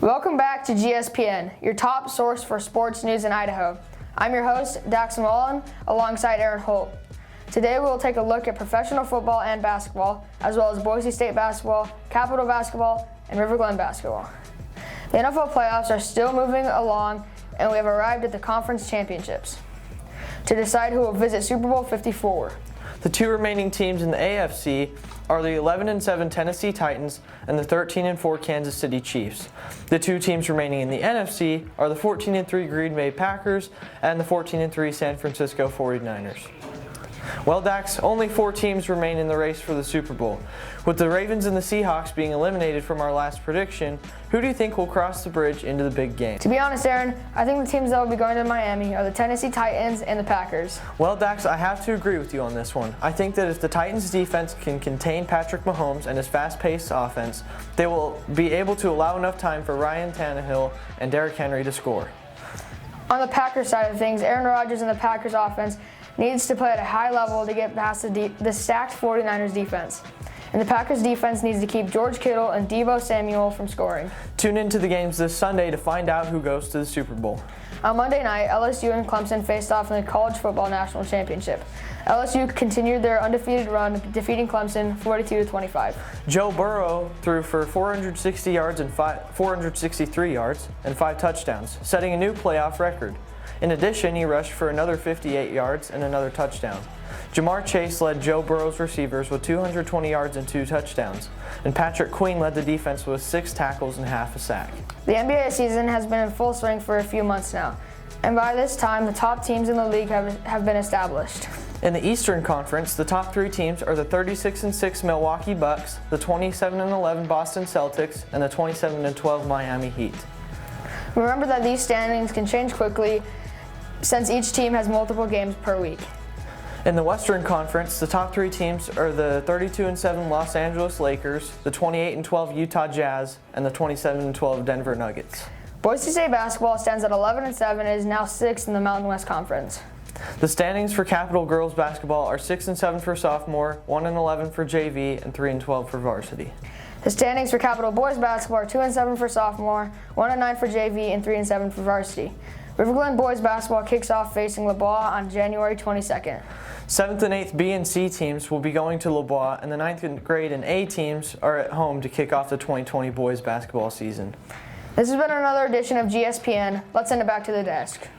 Welcome back to GSPN, your top source for sports news in Idaho. I'm your host, Daxon Wallen, alongside Aaron Holt. Today we will take a look at professional football and basketball, as well as Boise State basketball, Capital basketball, and River Glen basketball. The NFL playoffs are still moving along, and we have arrived at the conference championships to decide who will visit Super Bowl 54. The two remaining teams in the AFC are the 11-7 Tennessee Titans and the 13-4 Kansas City Chiefs. The two teams remaining in the NFC are the 14-3 Green Bay Packers and the 14-3 San Francisco 49ers. Well, Dax, only 4 teams remain in the race for the Super Bowl. With the Ravens and the Seahawks being eliminated from our last prediction, who do you think will cross the bridge into the big game? To be honest, Aaron, I think the teams that will be going to Miami are the Tennessee Titans and the Packers. Well, Dax, I have to agree with you on this one. I think that if the Titans' defense can contain Patrick Mahomes and his fast-paced offense, they will be able to allow enough time for Ryan Tannehill and Derrick Henry to score. On the Packers side of things, Aaron Rodgers and the Packers offense needs to play at a high level to get past the stacked 49ers defense. And the Packers defense needs to keep George Kittle and Deebo Samuel from scoring. Tune into the games this Sunday to find out who goes to the Super Bowl. On Monday night, LSU and Clemson faced off in the College Football National Championship. LSU continued their undefeated run, defeating Clemson 42-25. Joe Burrow threw for 463 yards and 5 touchdowns, setting a new playoff record. In addition, he rushed for another 58 yards and another touchdown. Jamar Chase led Joe Burrow's receivers with 220 yards and 2 touchdowns, and Patrick Queen led the defense with 6 tackles and half a sack. The NBA season has been in full swing for a few months now, and by this time, the top teams in the league have been established. In the Eastern Conference, the top 3 teams are the 36-6 Milwaukee Bucks, the 27-11 Boston Celtics, and the 27-12 Miami Heat. Remember that these standings can change quickly since each team has multiple games per week. In the Western Conference, the top 3 teams are the 32-7 Los Angeles Lakers, the 28-12 Utah Jazz, and the 27-12 Denver Nuggets. Boise State basketball stands at 11-7 and is now 6th in the Mountain West Conference. The standings for Capital girls basketball are 6-7 for sophomore, 1-11 for JV, and 3-12 for varsity. The standings for Capital boys basketball are 2-7 for sophomore, 1-9 for JV, and 3-7 for varsity. River Glen boys basketball kicks off facing LeBois on January 22nd. 7th and 8th B and C teams will be going to LeBois, and the 9th grade and A teams are at home to kick off the 2020 boys basketball season. This has been another edition of GSPN. Let's send it back to the desk.